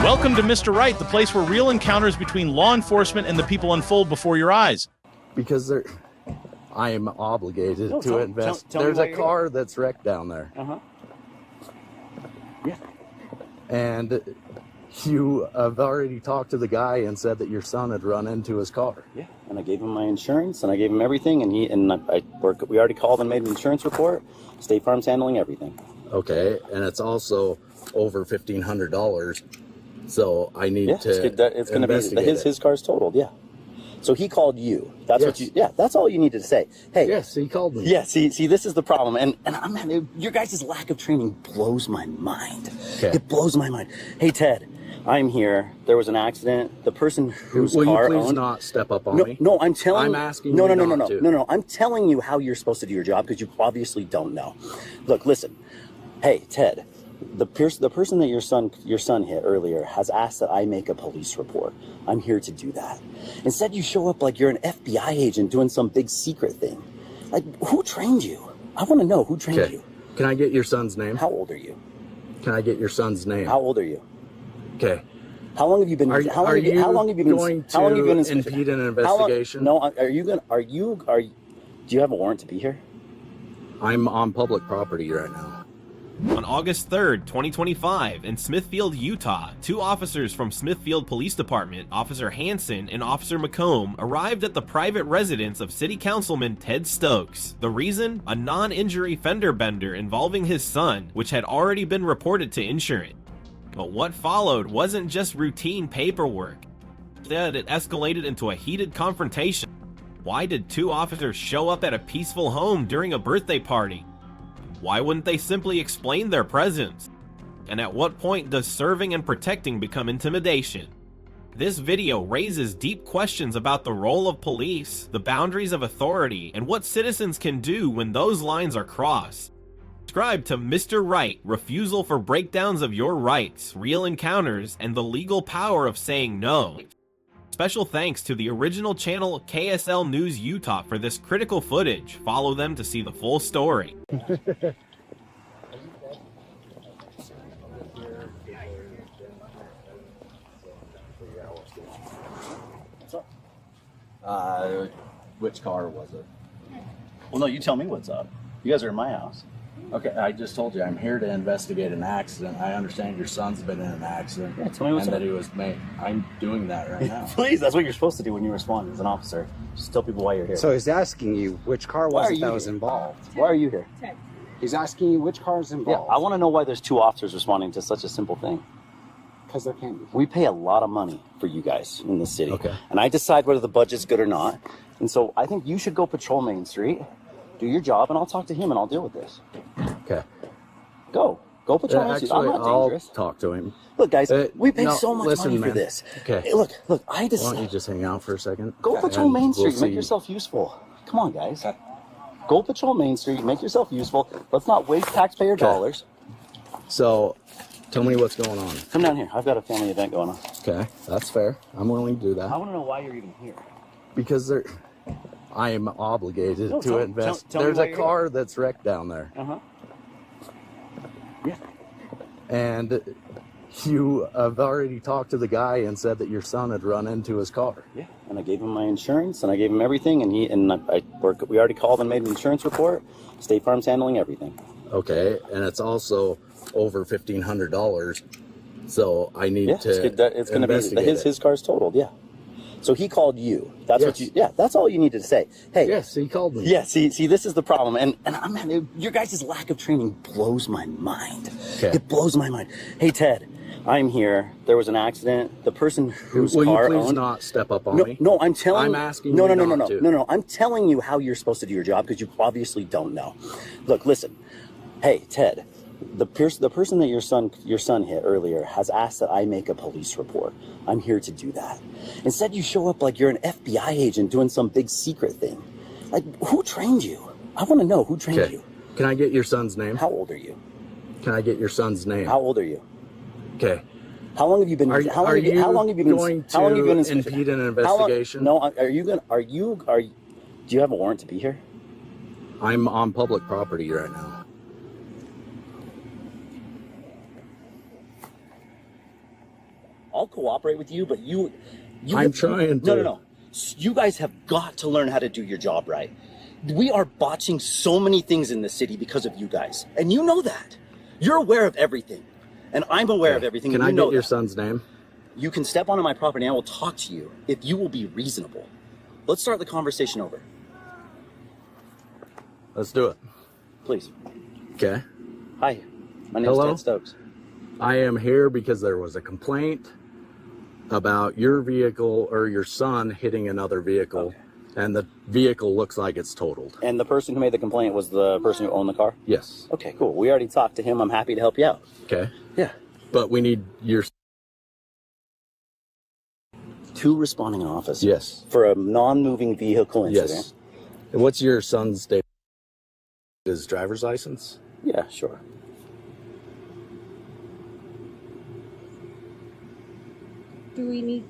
Welcome to Mr. Right, the place where real encounters between law enforcement and the people unfold before your eyes. Because I am obligated to invest. There's a car that's wrecked down there. Uh-huh. Yeah. And you have already talked to the guy and said that your son had run into his car. Yeah, and I gave him my insurance, and I gave him everything, and we already called and made an insurance report. State Farm's handling everything. Okay, and it's also over $1,500, so I need to it's going to be his car's totaled. Yeah. So he called you. That's what you. Yeah, that's all you needed to say. Hey. Yes, he called me. Yeah. See, this is the problem, and your guys' lack of training blows my mind. Okay. It blows my mind. Hey, Ted, I'm here. There was an accident. The person whose car Will you please not step up on me? No, I'm telling. I'm asking you not to. No. I'm telling you how you're supposed to do your job because you obviously don't know. Look, listen. Hey, Ted. The person that your son hit earlier has asked that I make a police report. I'm here to do that. Instead, you show up like you're an FBI agent doing some big secret thing. Like, who trained you? I want to know who trained you. Can I get your son's name? How old are you? Can I get your son's name? How old are you? Okay. How long have you been? How long have you been going to impede an investigation? Do you have a warrant to be here? I'm on public property right now. On August 3rd, 2025, in Smithfield, Utah, two officers from Smithfield Police Department, Officer Hansen and Officer McComb, arrived at the private residence of City Councilman Ted Stokes. The reason? A non-injury fender bender involving his son, which had already been reported to insurance. But what followed wasn't just routine paperwork. Instead, it escalated into a heated confrontation. Why did two officers show up at a peaceful home during a birthday party? Why wouldn't they simply explain their presence? And at what point does serving and protecting become intimidation? This video raises deep questions about the role of police, the boundaries of authority, and what citizens can do when those lines are crossed. Subscribe to Mr. Right, Refusal for Breakdowns of Your Rights, Real Encounters, and the Legal Power of Saying No. Special thanks to the original channel KSL News Utah for this critical footage. Follow them to see the full story. Which car was it? Well, no, you tell me what's up. You guys are in my house. Okay, I just told you I'm here to investigate an accident. I understand your son's been in an accident. Yeah, tell me what's up. That he was made. I'm doing that right now. Please, that's what you're supposed to do when you respond as an officer. Just tell people why you're here. So he's asking you which car was it that was involved. Why are you here? He's asking you which car is involved. Yeah, I want to know why there's two officers responding to such a simple thing. Because there can't be. We pay a lot of money for you guys in the city. Okay. And I decide whether the budget's good or not. And so I think you should go patrol Main Street, do your job, and I'll talk to him and I'll deal with this. Okay. Go patrol Main Street. I'm not dangerous. I'll talk to him. Look, guys, we pay so much money for this. Okay. Hey, look, I decide. Why don't you just hang out for a second? Go patrol Main Street. Make yourself useful. Come on, guys. Go patrol Main Street. Make yourself useful. Let's not waste taxpayer dollars. So, tell me what's going on. Come down here. I've got a family event going on. Okay, that's fair. I'm willing to do that. I want to know why you're even here. Because I am obligated to invest. There's a car that's wrecked down there. Uh-huh. Yeah. And you have already talked to the guy and said that your son had run into his car. Yeah, and I gave him my insurance, and I gave him everything, and we already called and made an insurance report. State Farm's handling everything. Okay, and it's also over $1,500, so I need to it's going to be his car's totaled. Yeah. So he called you. That's what you. Yeah, that's all you needed to say. Hey. Yes, he called me. Yeah. See, this is the problem, and your guys' lack of training blows my mind. Okay. It blows my mind. Hey, Ted, I'm here. There was an accident. The person whose car Will you please not step up on me? No, I'm telling. I'm asking you not to. No. I'm telling you how you're supposed to do your job because you obviously don't know. Look, listen. Hey, Ted. The person that your son hit earlier has asked that I make a police report. I'm here to do that. Instead, you show up like you're an FBI agent doing some big secret thing. Like, who trained you? I want to know who trained you. Can I get your son's name? How old are you? Can I get your son's name? How old are you? Okay. How long have you been? How long have you been going to impede an investigation? Do you have a warrant to be here? I'm on public property right now. I'll cooperate with you, but you I'm trying to. No. You guys have got to learn how to do your job right. We are botching so many things in the city because of you guys. And you know that. You're aware of everything. And I'm aware of everything. Can and I you know get your that. son's name? You can step onto my property and I will talk to you if you will be reasonable. Let's start the conversation over. Let's do it. Please. Okay. Hi, my name is Hello? Ted Stokes. I am here because there was a complaint about your vehicle or your son hitting another vehicle, and the vehicle looks like it's totaled. And the person who made the complaint was the person who owned the car? Yes. Okay, cool. We already talked to him. I'm happy to help you out. Okay. Yeah. But we need your... 2 responding officers. Yes. For a non-moving vehicle incident. Yes. What's your son's date? His driver's license? Yeah, sure. Do we need,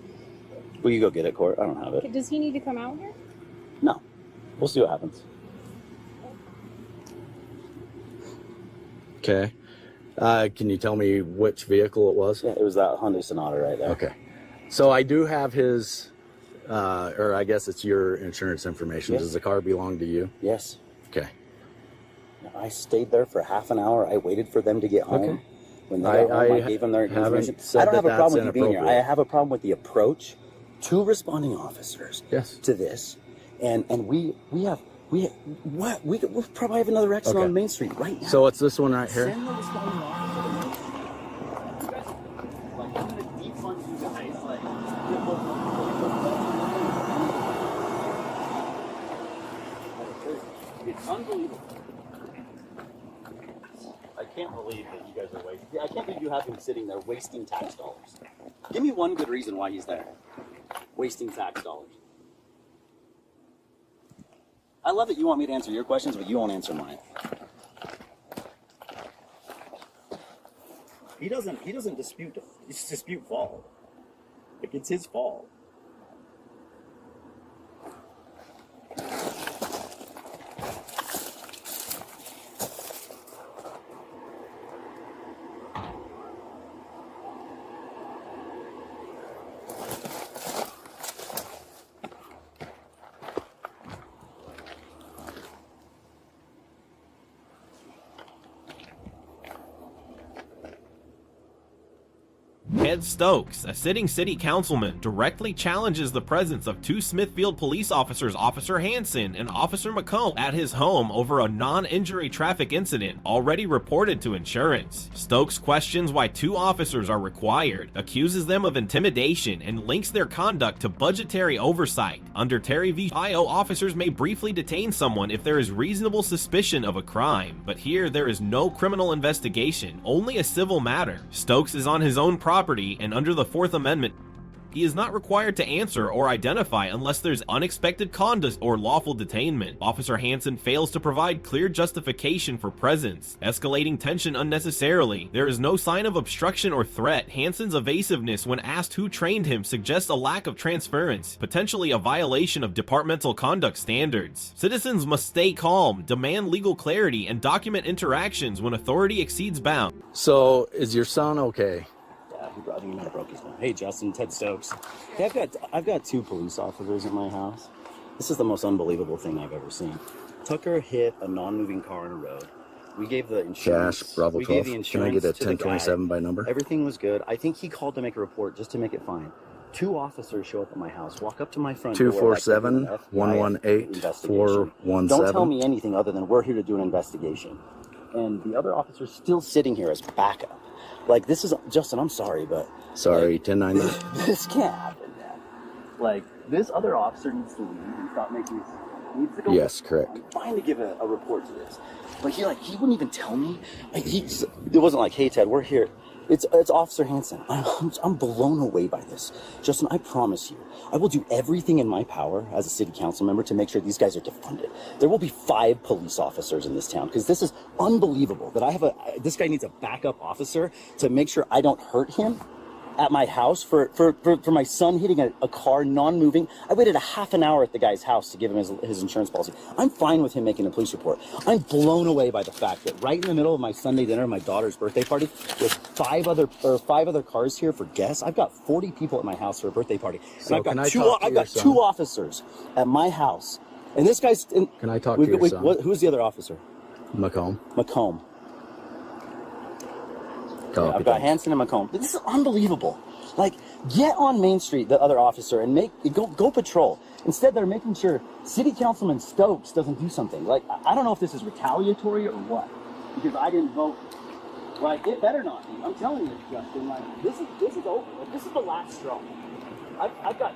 Will you go get it, Court? I don't have it. does he need to come out here? No. We'll see what happens. Okay. Can you tell me which vehicle it was? Yeah, it was that Hyundai Sonata right there. Okay. So I do have his, or I guess it's your insurance information. Yes. Does the car belong to you? Yes. Okay. I stayed there for half an hour. I waited for them to get home. Okay. When they got home, I gave them their haven't information. said I don't that have a problem that's with you being here. I inappropriate. have a problem with the approach to responding officers Yes. to this. And we we'll probably have another accident Okay. on Main Street right now. So it's this one right here? Send the responding officer. You guys, like, I'm gonna defund you guys. Like, it's unbelievable. I can't believe that you guys are wasting. I can't believe you have him sitting there wasting tax dollars. Give me one good reason why he's there. Wasting tax dollars. I love that you want me to answer your questions, but you won't answer mine. He doesn't dispute fault. Like, it's his fault. Ted Stokes, a sitting city councilman, directly challenges the presence of 2 Smithfield police officers, Officer Hansen and Officer McComb, at his home over a non-injury traffic incident already reported to insurance. Stokes questions why 2 officers are required, accuses them of intimidation, and links their conduct to budgetary oversight. Under Terry v. Ohio, officers may briefly detain someone if there is reasonable suspicion of a crime, but here there is no criminal investigation, only a civil matter. Stokes is on his own property, and under the 4th Amendment, he is not required to answer or identify unless there's unexpected conduct or lawful detainment. Officer Hansen fails to provide clear justification for presence, escalating tension unnecessarily. There is no sign of obstruction or threat. Hansen's evasiveness when asked who trained him suggests a lack of transparency, potentially a violation of departmental conduct standards. Citizens must stay calm, demand legal clarity, and document interactions when authority exceeds bounds. So is your son okay? He might have broke his phone. Hey, Justin, Ted Stokes. Hey, I've got 2 police officers in my house. This is the most unbelievable thing I've ever seen. Tucker hit a non-moving car on a road. We gave the insurance. Cash, Bravo we 12. gave the Can I get a insurance to the 1027 guy. by number? Everything was good. I think he called to make a report just to make it fine. 2 officers show up at my house, walk up to my front door. 247 like 118 417. Don't tell me anything other than we're here to do an investigation. And the other officer's still sitting here as backup. Like, this is, Justin, I'm sorry, but... Sorry, like, 1099. this can't happen, man. Like, this other officer needs to leave and stop making this... Needs to go. Yes, correct. I'm trying to give a report to this. But he wouldn't even tell me. Like, it wasn't like, hey, Ted, we're here. It's Officer Hansen. I'm blown away by this. Justin, I promise you, I will do everything in my power as a city council member to make sure these guys are defunded. There will be 5 police officers in this town because this is unbelievable that this guy needs a backup officer to make sure I don't hurt him at my house for my son hitting a car non-moving. I waited a half an hour at the guy's house to give him his insurance policy. I'm fine with him making a police report. I'm blown away by the fact that right in the middle of my Sunday dinner, my daughter's birthday party, with five other cars here for guests. I've got 40 people at my house for a birthday party. So and I've got two officers at my house. And this guy's... Can I talk to your son? Who's the other officer? McComb. Yeah, I've got Hansen and McComb. This is unbelievable. Like, get on Main Street, the other officer, and go patrol. Instead, they're making sure City Councilman Stokes doesn't do something. Like, I don't know if this is retaliatory or what, because I didn't vote. Like, it better not be. I'm telling you, Justin. Like, this is over. Like, this is the last straw. I've got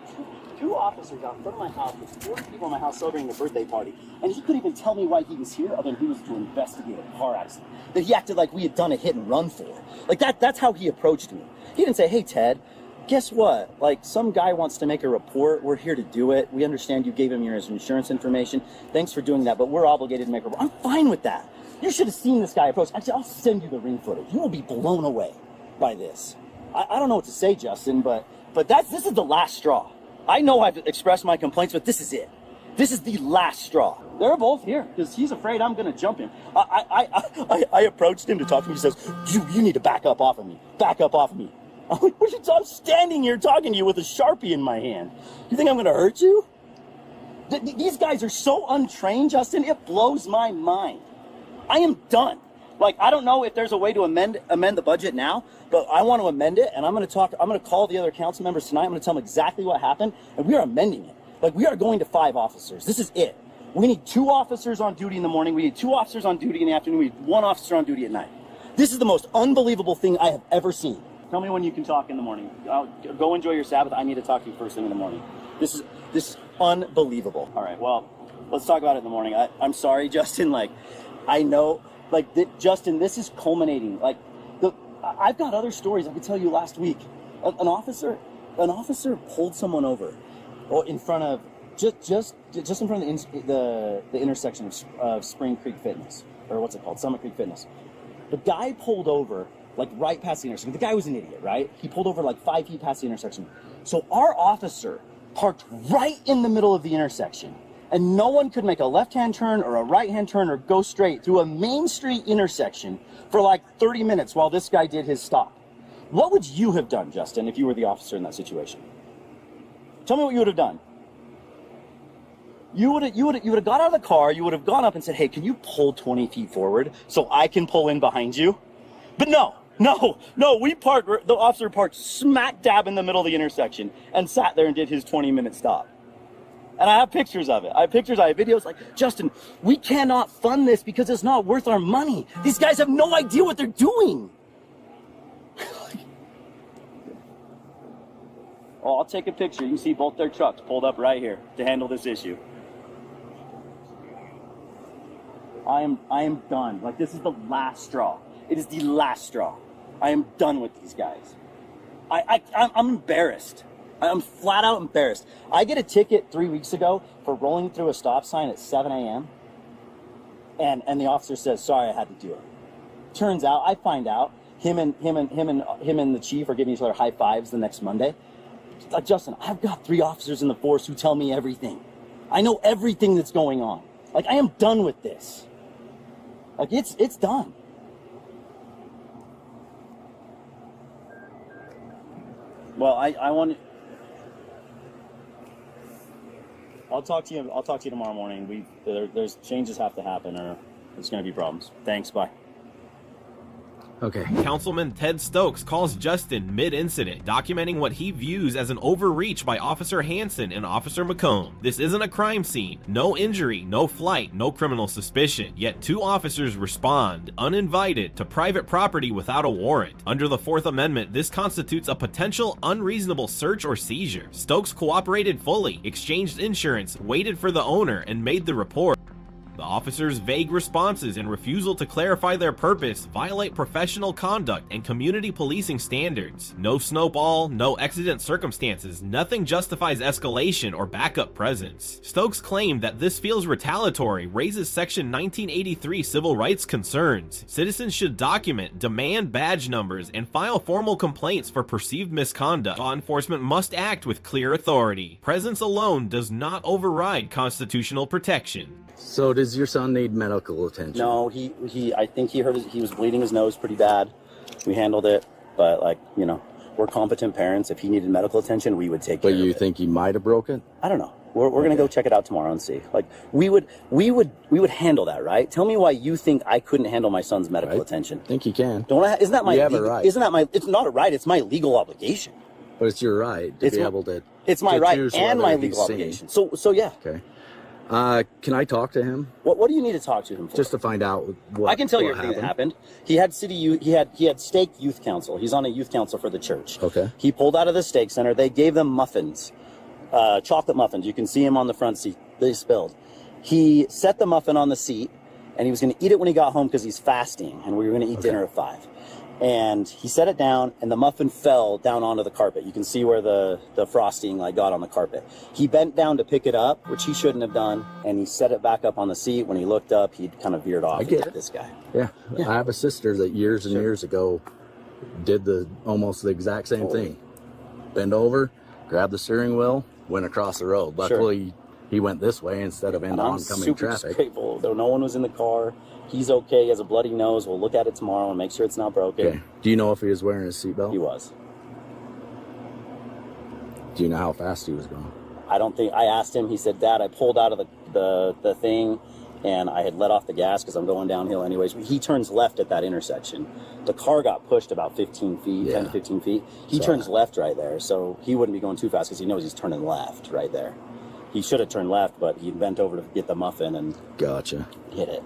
two officers out in front of my house with 40 people in my house celebrating a birthday party, and he couldn't even tell me why he was here other than he was to investigate a car accident that he acted like we had done a hit and run for. Like, that's how he approached me. He didn't say, hey, Ted, guess what? Like, some guy wants to make a report. We're here to do it. We understand you gave him your insurance information. Thanks for doing that, but we're obligated to make a report. I'm fine with that. You should have seen this guy approach. Actually, I'll send you the ring footage. You will be blown away by this. I don't know what to say, Justin, but this is the last straw. I know I've expressed my complaints, but this is it. This is the last straw. They're both here because he's afraid I'm going to jump him. I approached him to talk to me. He says, you need to back up off of me. Back up off of me. I'm like, I'm standing here talking to you with a Sharpie in my hand. You think I'm going to hurt you? These guys are so untrained, Justin. It blows my mind. I am done. Like, I don't know if there's a way to amend the budget now, but I want to amend it, and I'm going to call the other council members tonight. I'm going to tell them exactly what happened, and we are amending it. Like, we are going to 5 officers. This is it. We need 2 officers on duty in the morning. We need 2 officers on duty in the afternoon. We need 1 officer on duty at night. This is the most unbelievable thing I have ever seen. Tell me when you can talk in the morning. Go enjoy your Sabbath. I need to talk to you first thing in the morning. This is unbelievable. All right, well, let's talk about it in the morning. I'm sorry, Justin. Like, I know... Like, Justin, this is culminating. Like, I've got other stories I could tell you last week. An officer pulled someone over, in front of just in front of the intersection of Spring Creek Fitness, or what's it called, Summit Creek Fitness. The guy pulled over like right past the intersection. The guy was an idiot, right? He pulled over like 5 feet past the intersection. So our officer parked right in the middle of the intersection. And no one could make a left-hand turn or a right-hand turn or go straight through a Main Street intersection for like 30 minutes while this guy did his stop. What would you have done, Justin, if you were the officer in that situation? Tell me what you would have done. You would have got out of the car, you would have gone up and said, hey, can you pull 20 feet forward so I can pull in behind you? But no, the officer parked smack dab in the middle of the intersection and sat there and did his 20-minute stop. And I have pictures of it. I have videos. Like, Justin, we cannot fund this because it's not worth our money. These guys have no idea what they're doing. Oh, I'll take a picture. You can see both their trucks pulled up right here to handle this issue. I am done. Like, this is the last straw. It is the last straw. I am done with these guys. I'm embarrassed. I'm flat out embarrassed. I get a ticket 3 weeks ago for rolling through a stop sign at 7 a.m. And the officer says, sorry, I had to do it. Turns out, I find out, him and the chief are giving each other high fives the next Monday. Like, Justin, I've got 3 officers in the force who tell me everything. I know everything that's going on. Like, I am done with this. Like, it's done. Well, I want... I'll talk to you tomorrow morning. There's changes have to happen, or there's going to be problems. Thanks. Bye. Okay. Councilman Ted Stokes calls Justin mid-incident, documenting what he views as an overreach by Officer Hansen and Officer McComb. This isn't a crime scene. No injury, no flight, no criminal suspicion. Yet 2 officers respond, uninvited, to private property without a warrant. Under the 4th Amendment, this constitutes a potential unreasonable search or seizure. Stokes cooperated fully, exchanged insurance, waited for the owner, and made the report. The officers' vague responses and refusal to clarify their purpose violate professional conduct and community policing standards. No snowball, no exigent circumstances, nothing justifies escalation or backup presence. Stokes claimed that this feels retaliatory, raises Section 1983 civil rights concerns. Citizens should document, demand badge numbers, and file formal complaints for perceived misconduct. Law enforcement must act with clear authority. Presence alone does not override constitutional protection. So does your son need medical attention? No, I think he was bleeding his nose pretty bad. We handled it, but like, you know, we're competent parents. If he needed medical attention, we would take care of it. But you think he might have broke it? I don't know. We're gonna go check it out tomorrow and see. Like, we would handle that, right? Tell me why you think I couldn't handle my son's medical attention. I think you can. Don't I? Isn't that my? You have a right. Isn't that my? It's not a right. It's my legal obligation. But it's your right to be able to. It's my right choose and whether my he's legal seen. obligation. So yeah. Okay. Can I talk to him? What do you need to talk to him for? Just to find out what I can tell you what everything that happened. He had he had stake youth council. He's on a youth council for the church. Okay. He pulled out of the stake center. They gave them muffins, chocolate muffins. You can see him on the front seat. They spilled. He set the muffin on the seat, and he was going to eat it when he got home because he's fasting, and we were going to eat dinner at 5. And he set it down, and the muffin fell down onto the carpet. You can see where the frosting like got on the carpet. He bent down to pick it up, which he shouldn't have done, and he set it back up on the seat. When he looked up, he'd kind of veered off. I get it. This guy. Yeah. I have a sister that years and years ago did almost the exact same thing. Bend over, grab the steering wheel, went across the road. Luckily, he went this way instead of into oncoming traffic. I'm grateful. Though no one was in the car. He's okay. He has a bloody nose. We'll look at it tomorrow and make sure it's not broken. Okay. Do you know if he was wearing his seatbelt? He was. Do you know how fast he was going? I don't think. I asked him. He said, "Dad, I pulled out of the thing, and I had let off the gas because I'm going downhill anyways." He turns left at that intersection. The car got pushed about 15 feet, 10 to 15 feet. He turns left right there, so he wouldn't be going too fast because he knows he's turning left right there. He should have turned left, but he bent over to get the muffin and hit it.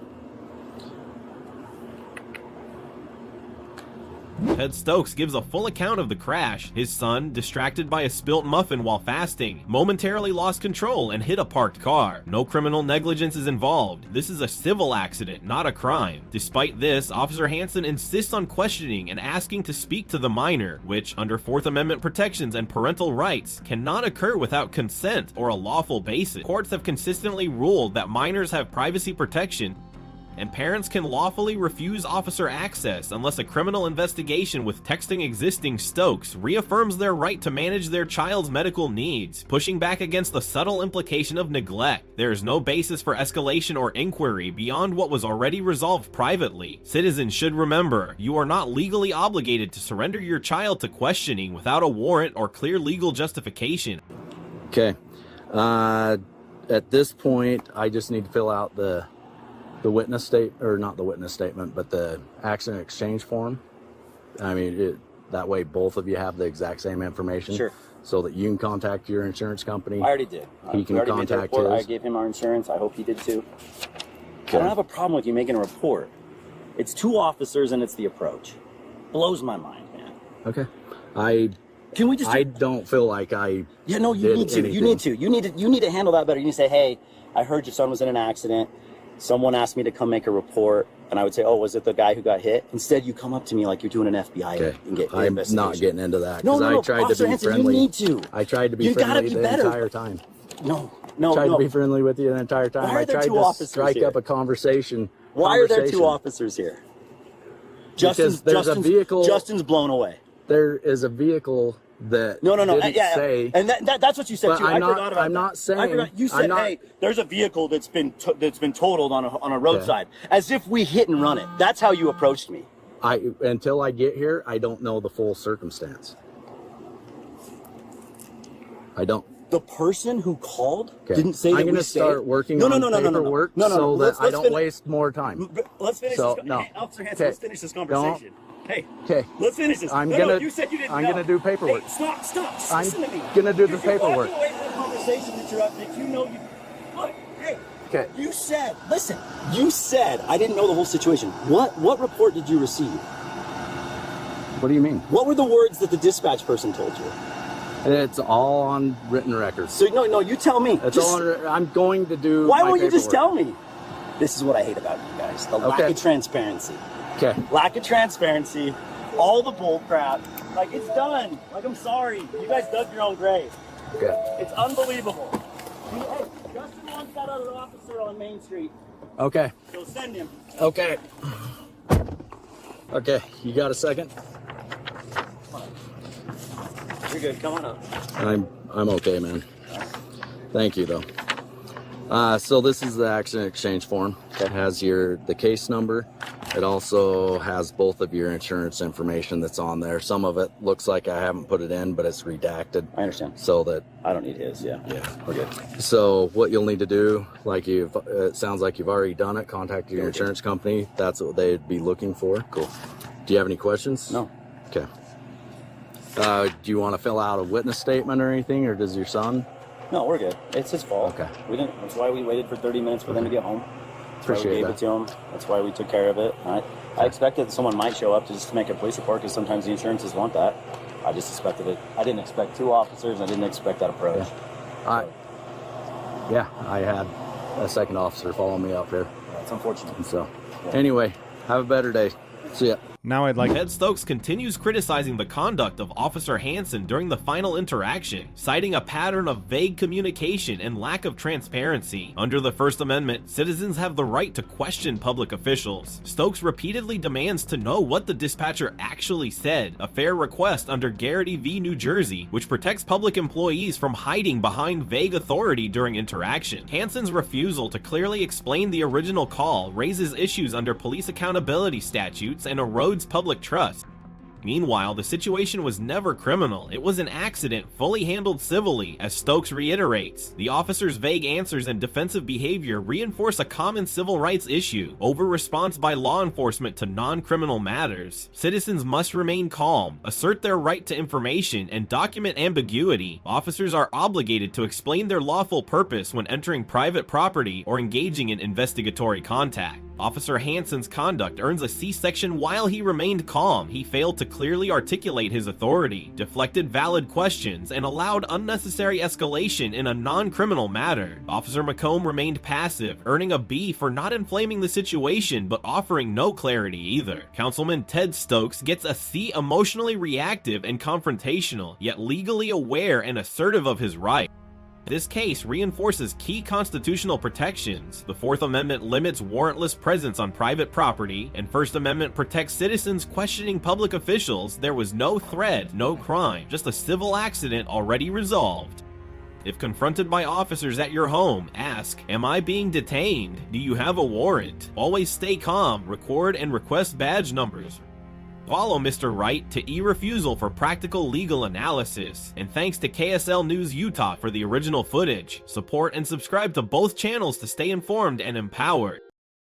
Ted Stokes gives a full account of the crash. His son, distracted by a spilt muffin while fasting, momentarily lost control and hit a parked car. No criminal negligence is involved. This is a civil accident, not a crime. Despite this, Officer Hansen insists on questioning and asking to speak to the minor, which, under Fourth Amendment protections and parental rights, cannot occur without consent or a lawful basis. Courts have consistently ruled that minors have privacy protection, and parents can lawfully refuse officer access unless a criminal investigation with texting existing Stokes reaffirms their right to manage their child's medical needs, pushing back against the subtle implication of neglect. There is no basis for escalation or inquiry beyond what was already resolved privately. Citizens should remember, you are not legally obligated to surrender your child to questioning without a warrant or clear legal justification. Okay. At this point, I just need to fill out the witness or not the witness statement, but the accident exchange form. I mean, that way both of you have the exact same information. Sure. So that you can contact your insurance company. I already did. He can contact his. I gave him our insurance. I hope he did too. Okay. I don't have a problem with you making a report. It's 2 officers and it's the approach. Blows my mind, man. Okay. Can we just? I don't feel like I. Yeah, no, you need to. Anything. You need to handle that better. You need to say, "Hey, I heard your son was in an accident. Someone asked me to come make a report," and I would say, "Oh, was it the guy who got hit?" Instead, you come up to me like you're doing an FBI and get I'm investigation. not getting into that No, because I tried Officer to be Hansen, friendly. You need to. I tried to be friendly the entire time. No. Tried to be friendly with you the entire time. Why are there I tried 2 to officers strike here? up a conversation. Why are there 2 officers here? Because there's a vehicle. Justin's blown away. There is a vehicle that No. didn't say. And that's what you said But too. I'm I not- forgot about I'm that. not saying- I forgot. You said, I'm not- "Hey, there's a vehicle that's been totaled on a roadside," as if we hit and run it. That's how you approached me. Until I get here, I don't know the full circumstance. I don't. The person who called Okay. didn't say that I'm going we to start working on paperwork No. so that Let's I don't finish- waste more time. Let's finish So, this. no. Hey, Officer Hansen, Okay. let's finish this conversation. Hey, Okay. let's finish this. I'm No, gonna- you said you didn't I'm know. gonna do paperwork. Hey, stop. Just I'm listen to me. gonna do the You're paperwork. walking away from the conversation that you know you. Look, hey. Okay. You said, listen. You said I didn't know the whole situation. What report did you receive? What do you mean? What were the words that the dispatch person told you? It's all on written records. So no, you tell me. It's all. I'm going to do. Why my won't you just paperwork. tell me? This is what I hate about you guys. The lack Okay. of transparency. Okay. Lack of transparency. All the bull crap. Like, it's done. Like, I'm sorry. You guys dug your own grave. Okay. It's unbelievable. Hey, Justin wants that other officer on Main Street. Okay. So send him. Okay. Okay. You got a second? You're good. Come on up. I'm okay, man. Thank you, though. So this is the accident exchange form. It has the case number. It also has both of your insurance information that's on there. Some of it looks like I haven't put it in, but it's redacted. I understand. So that, I don't need his. Yeah. We're good. so what you'll need to do, like it sounds like you've already done it, contacted your insurance company. That's what they'd be looking for. Cool. Do you have any questions? No. Okay. Do you want to fill out a witness statement or anything, or does your son? No, we're good. It's his fault. Okay. We didn't. That's why we waited for 30 minutes for them to get home. That's why we Appreciate gave that. it to him. That's why we took care of it. I expected that someone might show up to just make a police report because sometimes the insurances want that. I just expected it. I didn't expect 2 officers. I didn't expect that approach. Yeah, I had a second officer follow me up here. It's unfortunate. And so, anyway, have a better day. See ya. Now I'd like Ted Stokes continues criticizing the conduct of Officer Hansen during the final interaction, citing a pattern of vague communication and lack of transparency. Under the First Amendment, citizens have the right to question public officials. Stokes repeatedly demands to know what the dispatcher actually said, a fair request under Garrity v. New Jersey, which protects public employees from hiding behind vague authority during interaction. Hansen's refusal to clearly explain the original call raises issues under police accountability statutes and erodes public trust. Meanwhile, the situation was never criminal. It was an accident fully handled civilly, as Stokes reiterates. The officer's vague answers and defensive behavior reinforce a common civil rights issue: over-response by law enforcement to non-criminal matters. Citizens must remain calm, assert their right to information, and document ambiguity. Officers are obligated to explain their lawful purpose when entering private property or engaging in investigatory contact. Officer Hansen's conduct earns a C-section while he remained calm. He failed to clearly articulate his authority, deflected valid questions, and allowed unnecessary escalation in a non-criminal matter. Officer McComb remained passive, earning a B for not inflaming the situation but offering no clarity either. Councilman Ted Stokes gets a C, emotionally reactive and confrontational, yet legally aware and assertive of his right. This case reinforces key constitutional protections. The Fourth Amendment limits warrantless presence on private property, and First Amendment protects citizens questioning public officials. There was no threat, no crime, just a civil accident already resolved. If confronted by officers at your home, ask, "Am I being detained? Do you have a warrant?" Always stay calm, record and request badge numbers. Follow Mr. Wright to eRefusal for practical legal analysis. And thanks to KSL News Utah for the original footage. Support and subscribe to both channels to stay informed and empowered.